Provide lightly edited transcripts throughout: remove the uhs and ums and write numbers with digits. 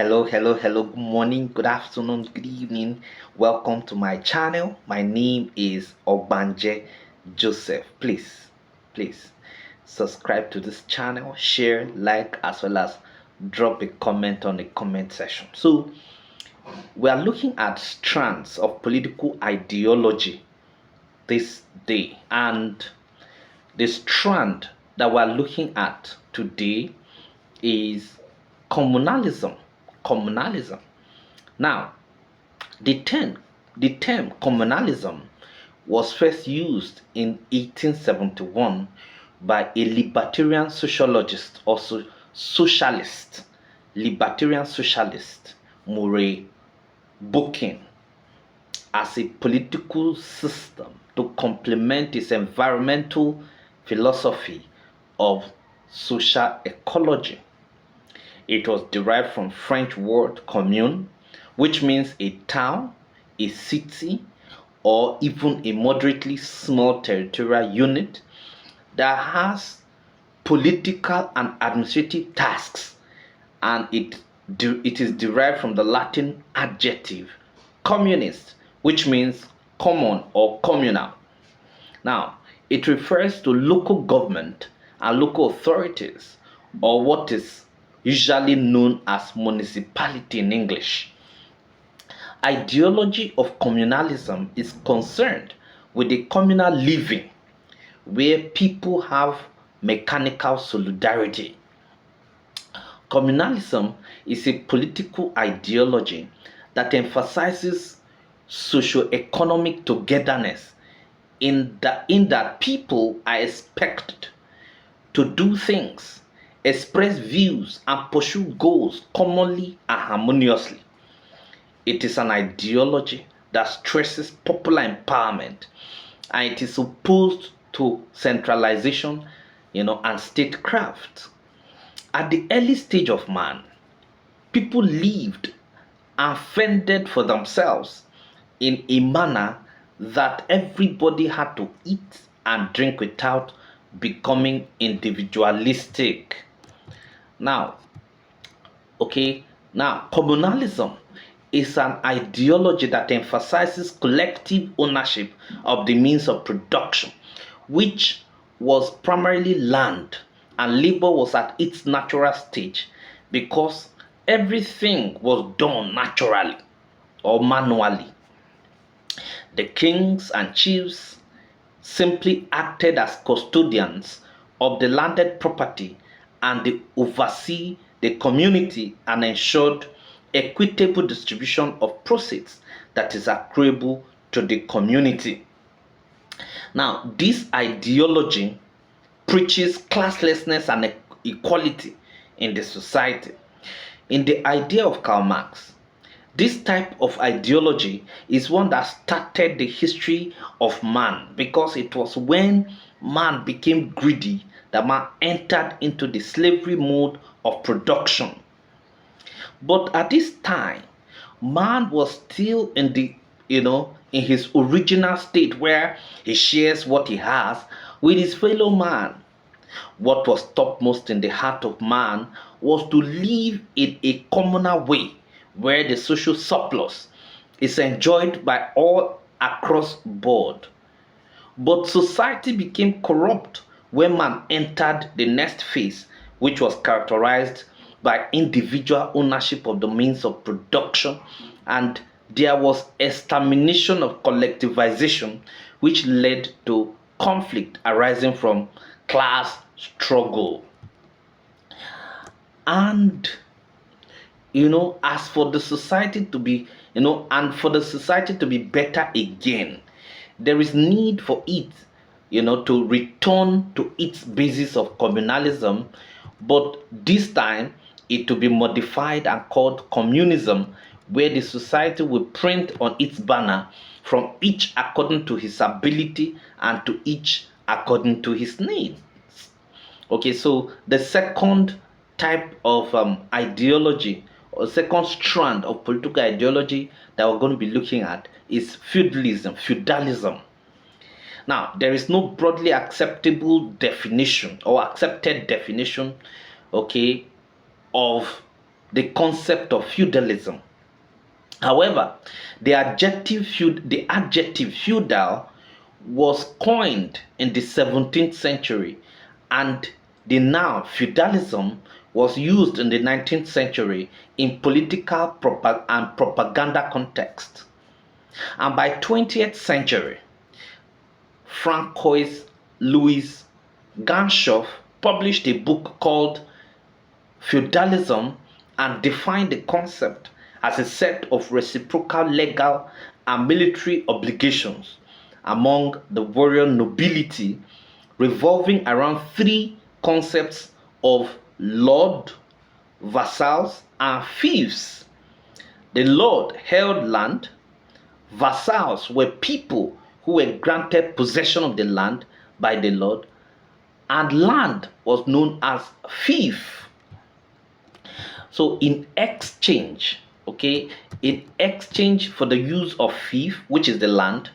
Hello. Good morning, good afternoon, good evening. Welcome to my channel. My name is Ogbanje Joseph. Please subscribe to this channel, share, like, as well as drop a comment on the comment section. So, we are looking at strands of political ideology this day, and the strand that we're looking at today is communalism. Communalism. Now, the term, the term communalism was first used in 1871 by a libertarian sociologist, also socialist, libertarian socialist, Murray Bookchin, as a political system to complement its environmental philosophy of social ecology. It was derived from French word commune, which means a town, a city, or even a moderately small territorial unit that has political and administrative tasks, and it is derived from the Latin adjective communist, which means common or communal. Now, it refers to local government and local authorities, or what is usually known as municipality in English. Ideology of communalism is concerned with a communal living where people have mechanical solidarity. Communalism is a political ideology that emphasizes socio-economic togetherness in that people are expected to do things, express views, and pursue goals commonly and harmoniously. It is an ideology that stresses popular empowerment, and it is opposed to centralization, and statecraft. At the early stage of man, people lived and fended for themselves in a manner that everybody had to eat and drink without becoming individualistic. Now, now communalism is an ideology that emphasizes collective ownership of the means of production, which was primarily land, and labor was at its natural stage because everything was done naturally or manually. The kings and chiefs simply acted as custodians of the landed property, and they oversee the community and ensured equitable distribution of proceeds that is accruable to the community. Now, this ideology preaches classlessness and equality in the society. In the idea of Karl Marx, this type of ideology is one that started the history of man, because it was when man became greedy that man entered into the slavery mode of production. But at this time, man was still in in his original state where he shares what he has with his fellow man. What was topmost in the heart of man was to live in a communal way where the social surplus is enjoyed by all across board. But society became corrupt when man entered the next phase, which was characterized by individual ownership of the means of production, and there was extermination of collectivization, which led to conflict arising from class struggle. And as for the society to be, and for the society to be better again, there is need for it, to return to its basis of communalism, but this time it will be modified and called communism, where the society will print on its banner from each according to his ability and to each according to his needs. Okay, so the second type of ideology, or second strand of political ideology that we're going to be looking at, is feudalism. Now, there is no broadly acceptable definition or accepted definition, okay, of the concept of feudalism. However, the adjective feudal was coined in the 17th century, and the noun feudalism was used in the 19th century in political and propaganda context. And by 20th century, Francois Louis Ganshoff published a book called Feudalism and defined the concept as a set of reciprocal legal and military obligations among the warrior nobility, revolving around three concepts of lord, vassals, and fiefs. The lord held land, vassals were people who were granted possession of the land by the lord, and land was known as fief. So in exchange for the use of fief, which is the land,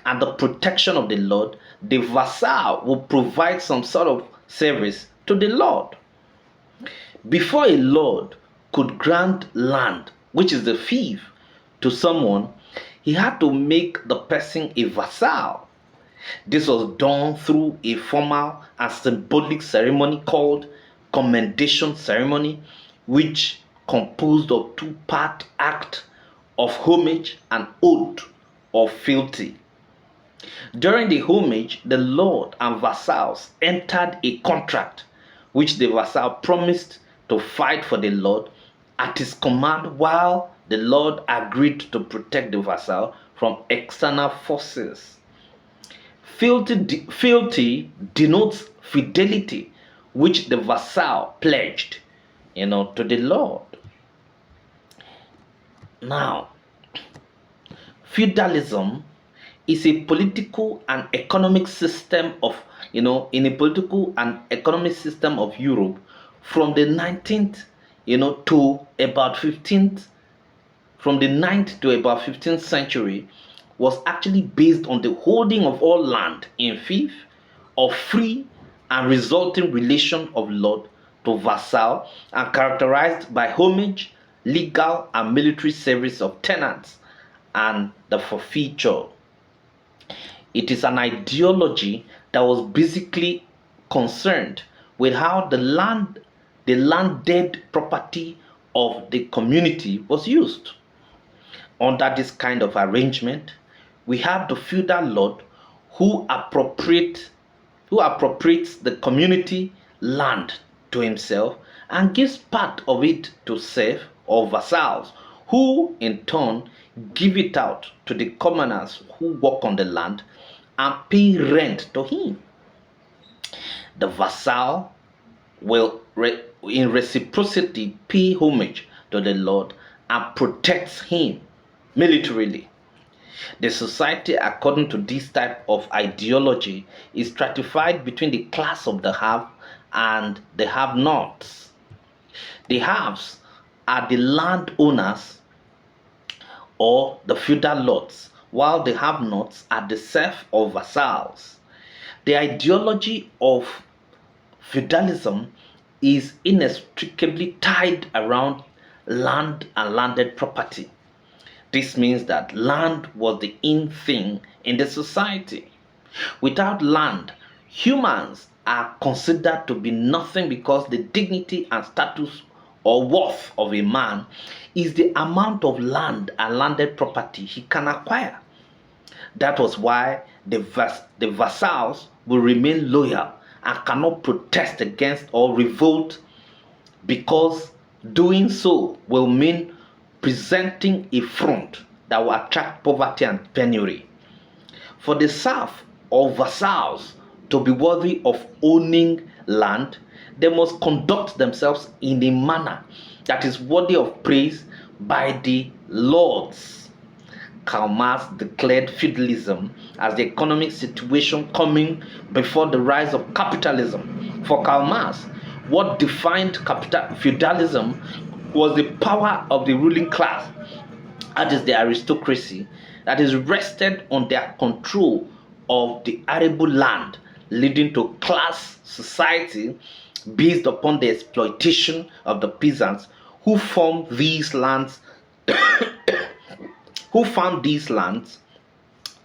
and the protection of the lord, the vassal will provide some sort of service to the lord. Before a lord could grant land, which is the fief, to someone, he had to make the person a vassal. This was done through a formal and symbolic ceremony called commendation ceremony, which composed of two-part act of homage and oath of fealty. During the homage, the lord and vassals entered a contract which the vassal promised to fight for the lord at his command, while the lord agreed to protect the vassal from external forces. Fealty denotes fidelity, which the vassal pledged, to the lord. Now, feudalism is a political and economic system of, in a political and economic system of Europe from the 19th, to about 15th, from the 9th to about 15th century, was actually based on the holding of all land in fief or free and resulting relation of lord to vassal, and characterized by homage, legal and military service of tenants, and the forfeiture. It is an ideology that was basically concerned with how the landed property of the community was used. Under this kind of arrangement, we have the feudal lord who appropriates the community land to himself and gives part of it to serf or vassals, who in turn give it out to the commoners who work on the land and pay rent to him. The vassal will in reciprocity pay homage to the lord and protects him militarily. The society, according to this type of ideology, is stratified between the class of the have and the have-nots. The haves are the landowners or the feudal lords, while the have-nots are the serf or vassals. The ideology of feudalism is inextricably tied around land and landed property. This means that land was the in thing in the society. Without land, humans are considered to be nothing, because the dignity and status or worth of a man is the amount of land and landed property he can acquire. That was why the vassals will remain loyal and cannot protest against or revolt, because doing so will mean presenting a front that will attract poverty and penury. For the serf or vassals to be worthy of owning land, they must conduct themselves in a manner that is worthy of praise by the lords. Karl Marx declared feudalism as the economic situation coming before the rise of capitalism. For Karl Marx, what defined feudalism was the power of the ruling class, that is the aristocracy, that is rested on their control of the arable land, leading to class society based upon the exploitation of the peasants, who formed these lands, who found these lands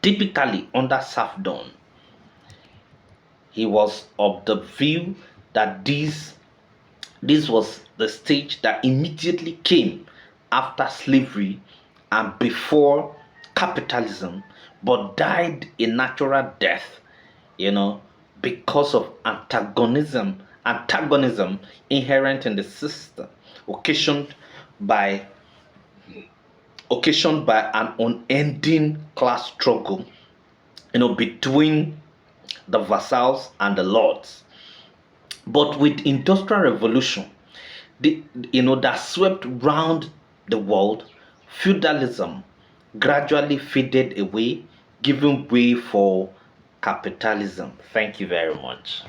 typically under serfdom. He was of the view that this was the stage that immediately came after slavery and before capitalism, but died a natural death, you know, because of antagonism inherent in the system, occasioned by an unending class struggle, between the vassals and the lords. But with industrial revolution, that swept round the world, feudalism gradually faded away, giving way for capitalism. Thank you very much.